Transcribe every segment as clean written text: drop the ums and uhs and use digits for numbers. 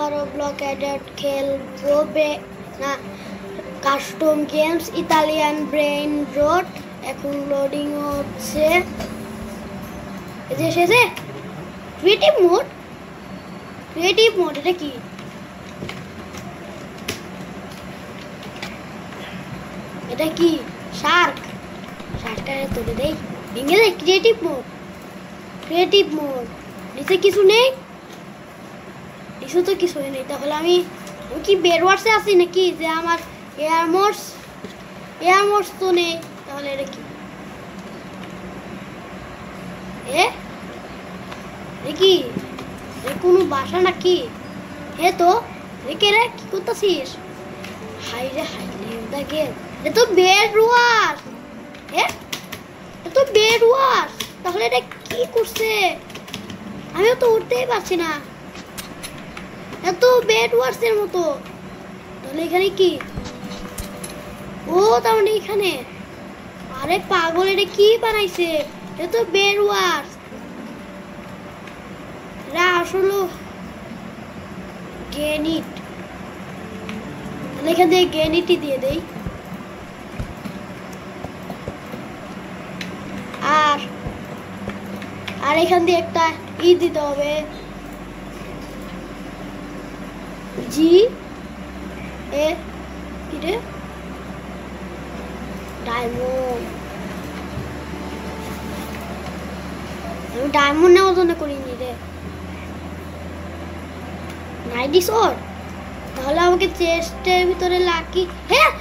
আবারও block aided খেলবো না custom games Italian brain road এখন লোডিং হচ্ছে এই যে এসেছে ক্রিয়েটিভ মোড এটা কি এটা কি শার্কটা তুলে দেই ভেঙে দেয় ক্রিয়েটিভ মোড নিচে কিছু নেই নিচে তো কিছুই নেই তাহলে আমি কি বেডওয়ার্সে আছি নাকি যে আমার এয়ার মোডস তো নেই তাহলে এটা কি কি কোনো বাসা নাকি হে তো রেখে রে কি করতেছিস হাই রে দেখে এটা তো বেডওয়ার্স তাহলে এটা কি করছে আমিও তো উঠতেই পারছি না এত বেডওয়ার্সের মতো তাহলে এখানে কি ও তার মানে এখানে আরে পাগল এটা কি বানাইছে এটা তো বেডওয়ার্স এটা আসলে গেনিট এখান থেকে গেনিটই দিয়ে দেই আর এখান দিয়ে একটা দিতে হবে জি এ কি রে ডায়মন্ড নেওয়ার জন্য করিনি রে নাইটি শট তাহলে আমাকে চেস্টের ভিতরে লাকি হ্যাঁ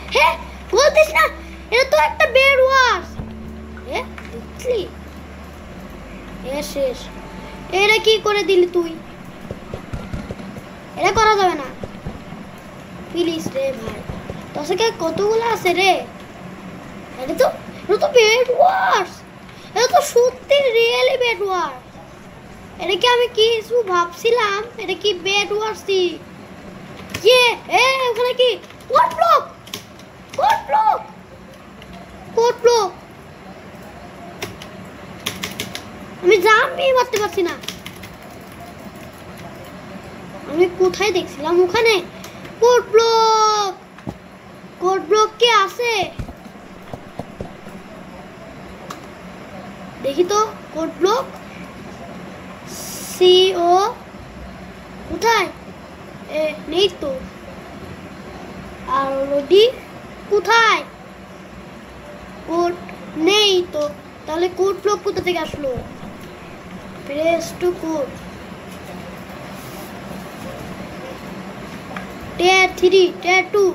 বলতিস না এটা তো একটা বেডওয়ার্স বুঝলি শেষ এটা কি করে দিলি তুই এটা করা যাবে না প্লিজ রে ভাই তোর সাথে কতগুলো আছে রে এটা তো বেডওয়ার্স এটা তো সত্যি রিয়েলি বেডওয়ার্স এটা কি আমি কিছু ভাবছিলাম এটা কি বেডওয়ার্সই ওখানে কি কোড ব্লক আমি জাম্পই মারতে পারছি না আমি কোথায় দেখছিলাম ওখানে কোড ব্লক কি আছে দেখি তো কোড ব্লক সিও কোথায় নেই তো আর ডি কোথায় কোড নেই তো তাহলে কোড ব্লক কোথা থেকে আসলো প্রেস টু কোড টিয়ার 3 টিয়ার 2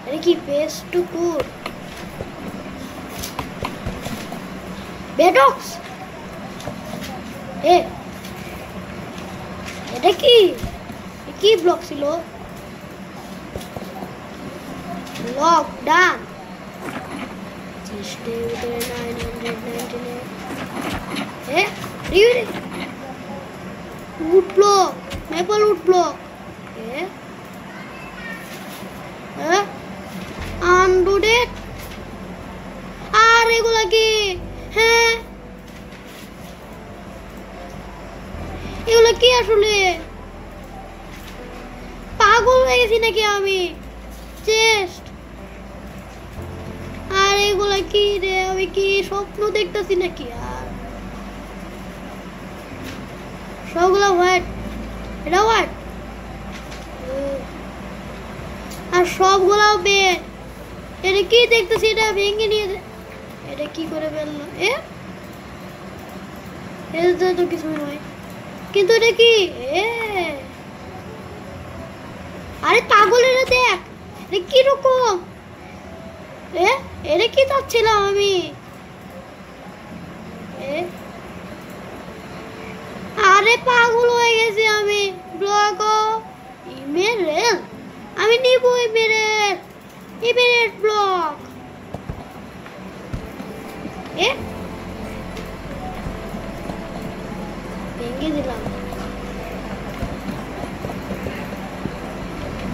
আরে কি প্রেস টু কোড বেডক্স এটা কি ব্লক ছিল লক ডান wood block maple wood block আনডুডেড আর এগুলা কি এগুলো কি আসলে পাগল হয়ে গেছি নাকি আমি চেস্ট আর এগুলা কি রে আমি কি স্বপ্ন দেখতেছি নাকি আর সবগুলা হোয়াইট এটা হোয়াইট আর সবগুলা বেড এটা কি দেখতেছি এটা ভেঙে নিয়ে এটা কি করে ফেললো এটা তো কিছু নয় কিন্তু এটা কি আরে পাগলেরা দেখ এটা কি রকম এটা কি চাচ্ছিলাম আমি আরে পাগল হয়ে গেছি আমি ব্লক ইমেরেল আমি নিব ইমেরেল ব্লক ভেঙে দিলাম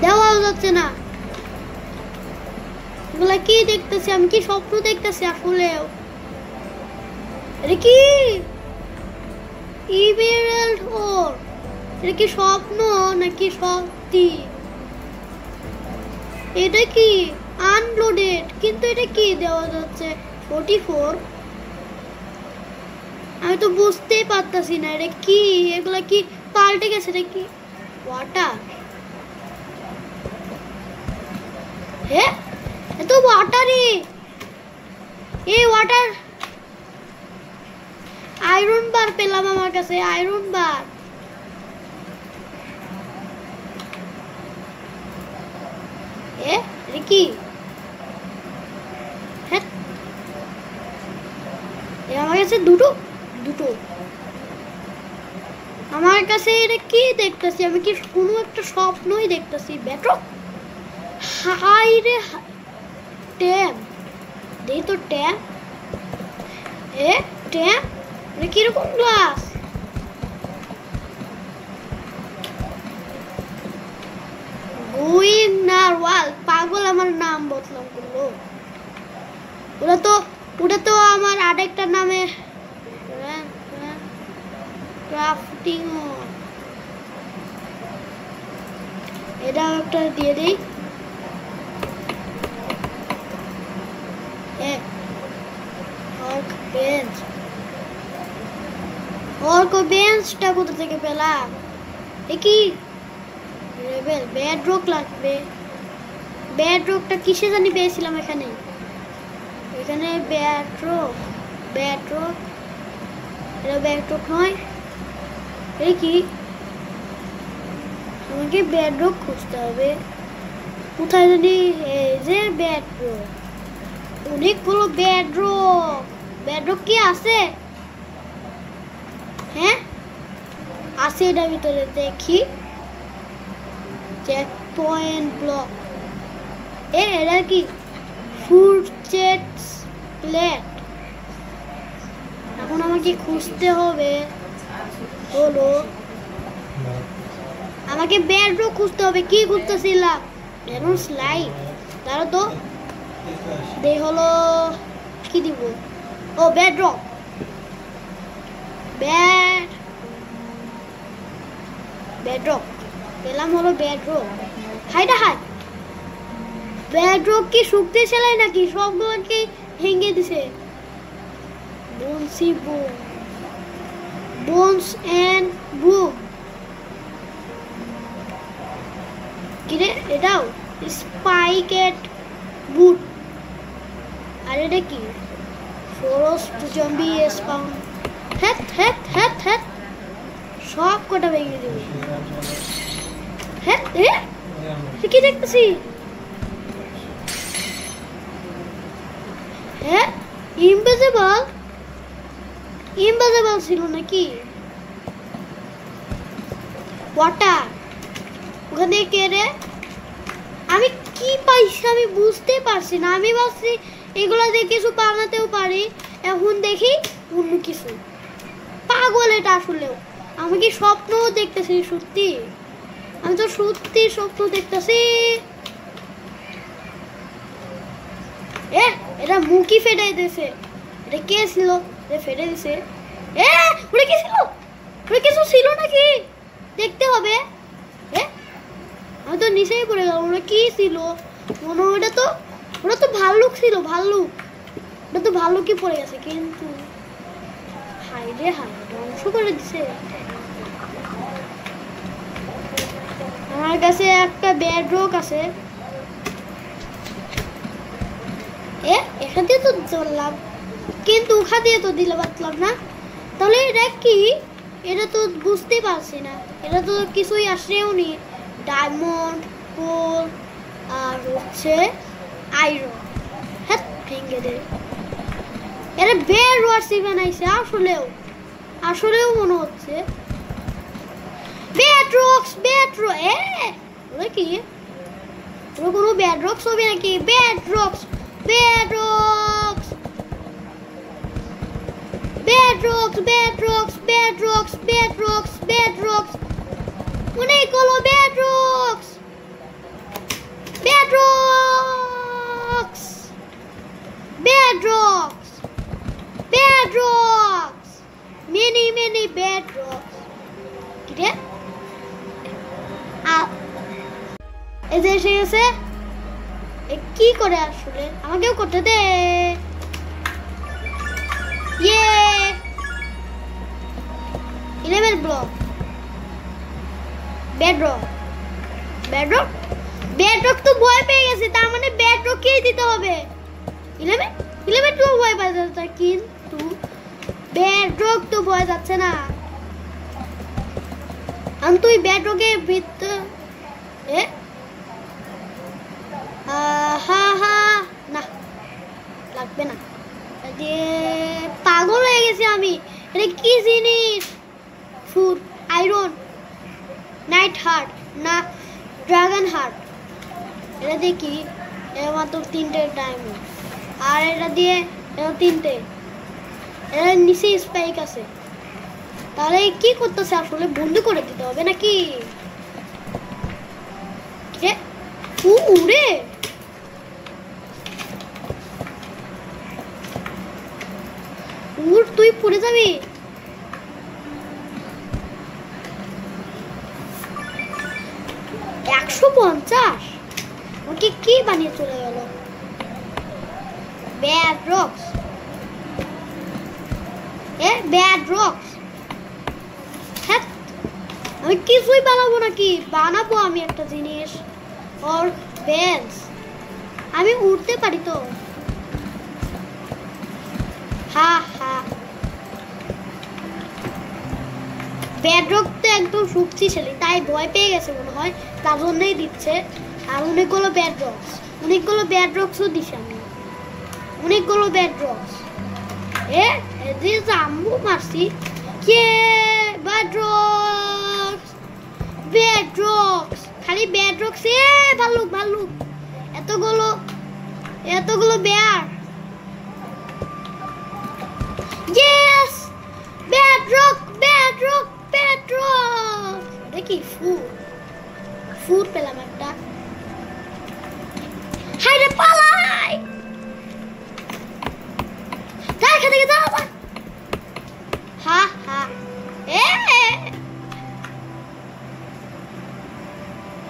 দেওয়াও যাচ্ছে না এগুলা কি দেখতেছি আমি কি স্বপ্ন দেখতেছি আসলেও এটা কি ইমেরাল্ড ওর এটা কি স্বপ্ন নাকি সত্যি? এটা কি আনলোডেড, কিন্তু এটা কি দেওয়া যাচ্ছে 44? আমি তো বুঝতেই পারতাছি না এটা কি। এগুলা কি পাল্টে গেছে? এটা কি ওয়াটার? হ্যাঁ, এত ওয়াটারই। এই ওয়াটার আয়রন বার পেলাম আমার কাছে, আয়রন বার। এটা কি? হ্যাঁ, আমার কাছে দুটো দুটো। আমার কাছে এটা কি দেখতেছি? আমি কি কোনো একটা স্বপ্নই দেখতেছি? ব্যাটক হাই রে, ট্যাব দেই তো, ট্যাব ট্যাব। এটা কিরকম গ্লাস? গোয়িং নারওয়াল, পাগল আমার নাম বদলাম করলো। ওটা তো আমার আরেকটা নামে ক্রাফটিং। এটা একটা দিয়ে দিই। বেঞ্চটা কোথা থেকে পেলাম? কি রেবেল বেডরক লাগবে? বেডরকটা কিসে জানি পেয়েছিলাম এখানে বেডরক এটা বেডরক নয়। এই কি? আমাকে বেডরক খুঁজতে হবে কোথায় জানি। এই যে বেডরক, অনেকগুলো বেডরক কি আছে? হ্যাঁ আছে, এটার ভিতরে দেখি। Check point block. এটা কি? Food chest plate. এখন আমাকে খুঁজতে হবে হলো, আমাকে বেডরক খুঁজতে হবে। কি খুঁজতেছিলাম? বেরোন স্লাইড। তারা তো দে হলো কি দিব? ও বেডরক, বেডরক পেলাম হলো বেডরক। হাইটা হাই, বেডরক কি শুকতে চালাই নাকি? সবগুলোকে ভেঙে দিছে। বোনস এন্ড বুক। কিরে এটাও স্পাইকেট বুট। আর এটা কি? Forest zombie spawn. হ্যাঁ সব কটা ভেঙে দিবি। হ্যাঁ কি দেখতেছি? হ্যাঁ ইনভিজিবল ছিল নাকি? ওয়াটার ওখানে কে রে? আমি কি পাইছি আমি বুঝতে পারছি না। আমি ভাবছি এগুলো দিয়ে কিছু বানাতেও পারি, এখন দেখি অন্য কিছু। পাগল এটা আসলেও। আমি কি স্বপ্ন দেখতেছি? সত্যি আমি তো সত্যি স্বপ্ন দেখতেছি। এটা মুখি ফেটে দিয়েছে। এটা কে ছিল ফেটে দিছে? ওটা কি ছিল? ওটা কিছু ছিল নাকি? দেখতে হবে। আমি তো নিচেই পড়ে গেলাম। ওটা কি ছিল? মনে ওটা তো ভাল্লুক ছিল। ওটা তো ভাল্লুকই পড়ে গেছে, কিন্তু হাই রে হাই, ধ্বংস করে দিছে। আমার কাছে একটা বেডরক আছে। এখান দিয়ে তো ধরলাম, কিন্তু ওখান দিয়ে তো দিলে পারলাম না। তাহলে এটা কি? এটা তো বুঝতে পারছি না। এটা তো কিছুই আসেও নি। ডায়মন্ড, কোল আর হচ্ছে আয়রন। হ্যাঁ ভেঙে দে। এটা বেডরক্স বানাইছে। আসলেও মনে হচ্ছে বেডরক্স। ওরা কি? ওরা কোনো বেডরক্স হবে নাকি? বেডরক্স অনেকগুলো bedrocks, many bedrocks. এই যে এসে গেছে। কি করে আসলে আমাকেও করতে দে। ইয়ে 11 ব্লক বেডরক। বেডরক বেডরক তো ভয় পেয়ে গেছে, তার মানে বেডরকই দিতে হবে। 11 তো ভয় পাওয়া যাচ্ছে, কিন্তু বেডরক তো ভয় যাচ্ছে না। আমি তুই বেডরকের ভিতর না লাগবে না। পাগল হয়ে গেছি আমি। এটা কি জিনিস? ফুড আয়রন নাইট হার্ট না ড্রাগন হার্ট। এটা দিয়ে কি? এটা মাত্র 3টে ডায়মন্ড। আর এটা দিয়ে এটা 3টে। এটা নিচে স্পাইক আছে। তাহলে কি করতেছে আসলে? বন্ধ করে দিতে হবে নাকি? উড়ে উড়, তুই পড়ে যাবি। $150 ওকে কি বানিয়ে চলে গেল? Bad rocks. Bad rocks. হ্যাঁ, আমি কিছুই বানাবো নাকি? বানাবো আমি একটা জিনিস। ওর বেলস আমি উঠতে পারি তো। বেডরক তো একদম শক্তিশালী, তাই ভয় পেয়ে গেছে মনে হয়, তার জন্যই দিচ্ছে। আর অনেকগুলো ব্যাডরক্সও দিছে আমি। অনেকগুলো ব্যাডরক্স। জাম্বু মারছি। কে ব্যাডরক্স খালি ব্যাডরক্স। ভাল্লুক এতগুলো বেয়ার। ইয়েস ব্যাডরক। দেখি ফুড পেলাম একটা। হাইরে পালাই।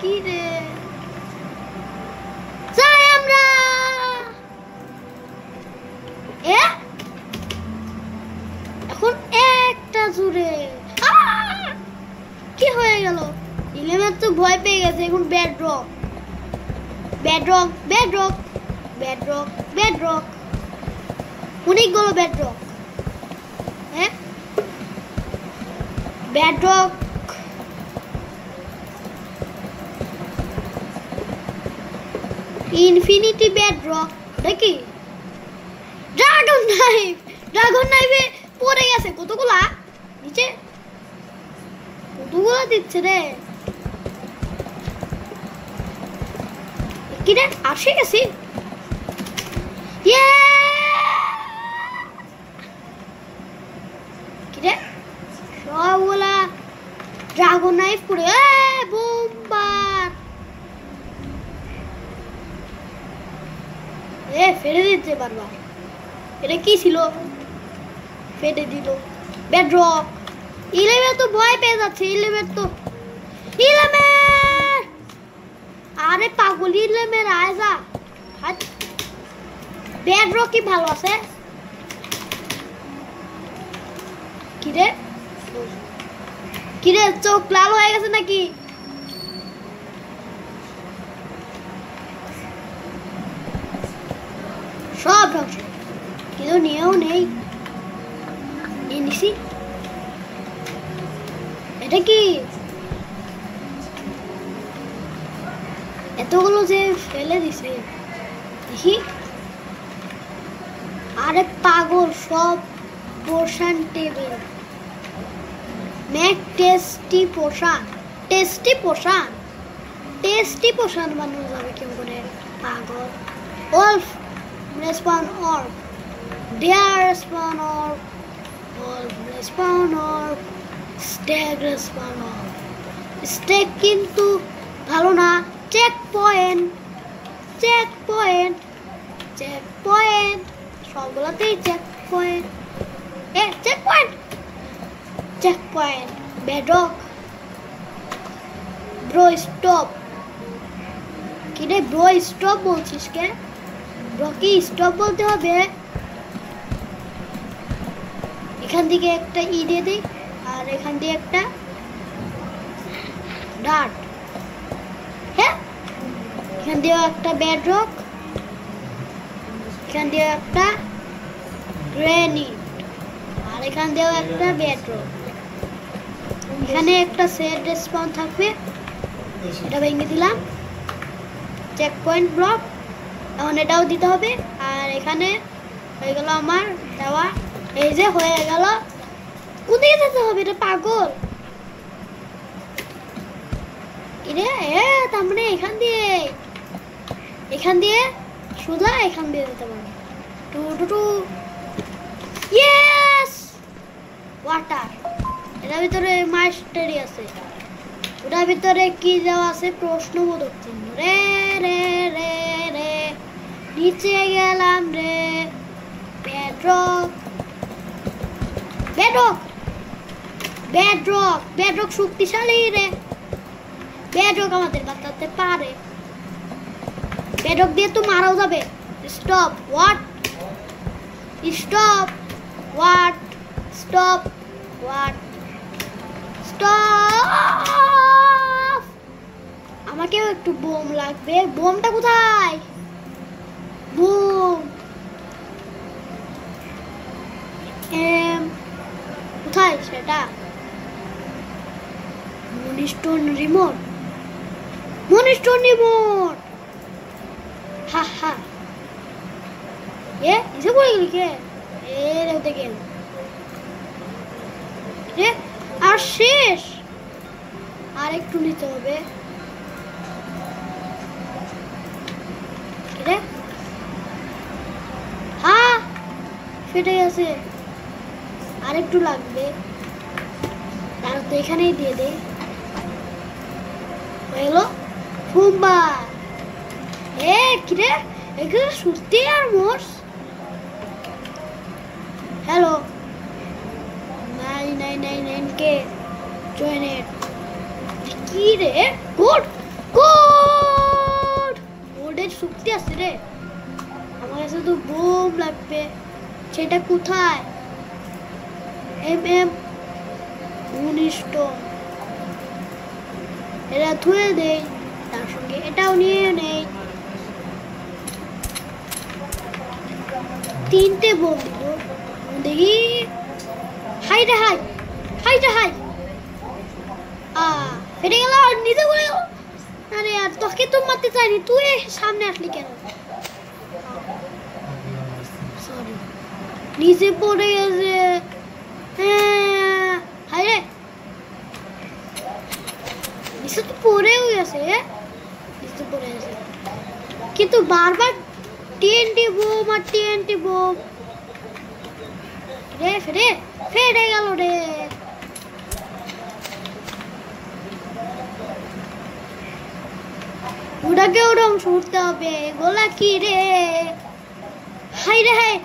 কি রে? যাই আমরা। এখন একটা জুড়ে কি হয়ে গেল? 11 তো ভয় পেয়ে গেছে। এখন ব্যাডরক অনেকগুলো ব্যাডরক। ব্যাডরক ইনফিনিটি ব্যাডরক নাকি? ড্রাগন নাইফে পড়ে গেছে। কতগুলা নিচে? কতগুলা দিচ্ছে রে? কি রে? আসে গেছি। কি রে? সবগুলা ড্রাগন নাইফ পড়ে বোম্বার। ফেলে দিতে বারবার। এটা কি ছিল? ফেটে দিল। ব্যাডরক 11 তো ভয় পেয়ে যাচ্ছে। 11 আরে পাগল 11 আয়জা। ব্যাডরক কি ভালো আছে? কিরে চোখ লাল হয়ে গেছে নাকি? সব ধ্বংস। কিন্তু নিয়েও নেই। নিছি। এটা কি? এতগুলো যে ফেলে দিছে দেখি। আরে পাগল, সব পোষণ টেবিল। টেস্টি পোষণ বানানো যাবে কেমন করে? পাগল। Wolf respawn orb. Deer respawn orb. Wolf respawn orb. Steak respawn orb. Steak কিন্তু ভালো না। চেক পয়েন্ট সবগুলোতেই check point. Bedrock bro stop. কি রে ব্রো স্টপ বলছিস কে? ব্রো কি স্টপ বলতে হবে? এখান থেকে একটা ই দিয়ে দিই আর এখান দিয়ে একটা ডার্ট। হ্যাঁ, এখান দিয়ে একটা বেডরক, এখান দিয়ে একটা গ্রেনিট আর এখান দিয়েও একটা বেডরক। এখানে একটা সেট রেসপন্স থাকবে, এটা ভেঙে দিলাম। চেক পয়েন্ট ব্লক, এখন এটাও দিতে হবে। আর এখানে হয়ে গেল আমার দেওয়া, এই যে হয়ে গেল। কোথায় যেতে হবে? এটা পাগল কিরে? তার মানে এখান দিয়ে সোজা এখান দিয়ে যেতে পারবে। Two two two, yes! Water. এটার ভিতরে মাস্টারি আছে, ওটার ভিতরে কি দেওয়া আছে? প্রশ্নবোধক চিহ্ন। রে রে রে রে, নিচে গেলাম রে। বেডরক বেডরক বেডরক বেডরক শক্তিশালী রে। বেডরক আমাদের বাঁচাতে পারে। বেডরক দিয়ে তো মারাও যাবে। Stop what? Stop what? Stop what? Stop! আমাকেও একটু বোম লাগবে। বোমটা কোথায়? বোম কোথায় সেটা? মনিস্টোন রিমোট, মনিস্টোন রিমোট। হা হা, এসে পড়ে গেলি কে? দেখে আর শেষ, আর একটু নিতে হবে। হ্যাঁ, ফেটে গেছে, আর একটু লাগবে। তাহলে তো এখানেই দিয়ে দে। হয়ে গেল ফুম্বা। কিরে এখানে সুস্থি আর মোর্স। হ্যালো 999 কে জয়েনের কি রে? কোড কোড কোডের শক্তি আছে রে। আমার কাছে তো বোম লাগবে, সেটা কোথায়? মনিস্টোন, এটা ধুয়ে দেই, তার সঙ্গে এটাও নিয়ে নেই। 3টে বোম দিব। দেখি, হাই রে হাই, হাই রে হাই। ফেটে গেল, নিচে পড়ে গেল। আরে আর তোকে তো মারতে চাইনি, তুই সামনে আসলি কেন? সরি, নিচে পড়ে গেছে। হাই রে, নিচে তো পড়েও গেছে। নিচে পড়ে গেছে, কিন্তু বারবার টিএনটি বোম আর টিএনটি বোম। রে ফেটে গেল রে। ওটাকেও ধ্বংস করতে হবে। গোলা কি রে? হাই রে হাই,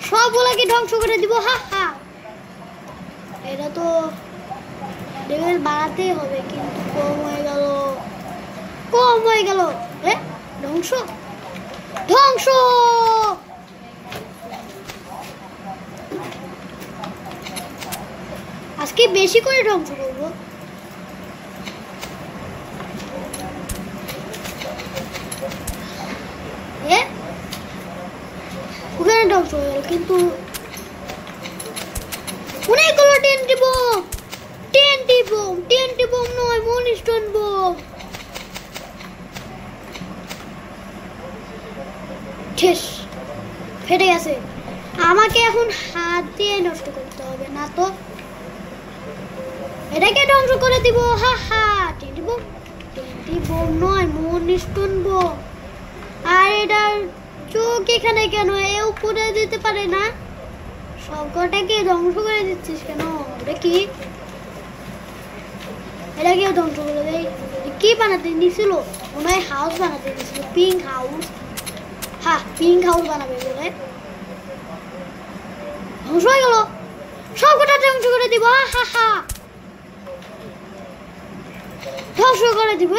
সবগুলাকে ধ্বংস করে দিব। হা হা, এটা তো লেভেল বাড়াতেই হবে, কিন্তু কম হয়ে গেল, কম হয়ে গেল। ধ্বংস ধ্বংস। আজকে বেশি করে ধ্বংস করবো। ওখানে ধ্বংস হয়ে গেল, কিন্তু অনেকগুলো TNT bomb. TNT bomb, TNT bomb নয়, মনিস্টোন বোম। ঠেস, ফেটে গেছে। আমাকে এখন হাত দিয়ে নষ্ট করতে হবে, না তো এটাকে ধ্বংস করে দিব। হা হা, টিএনটি বোম, টিএনটি বোম নয়, মনিস্টোন বোম। আর এটার চোখ এখানে কেন? এ উপরে দিতে পারে না? সবকটাকে ধ্বংস করে দিচ্ছিস কেন? ওটা কি? এটাকেও ধ্বংস করে দেয়। কি বানাতে দিয়েছিল? মনে হয় হাউস বানাতে দিয়েছিল, পিঙ্ক হাউস। হ্যাঁ, পিঙ্ক হাউস বানাবে বলে। ধ্বংস হয়ে গেল, সবকটা ধ্বংস করে দিব। হা হা, ধ্বংস করে দিব।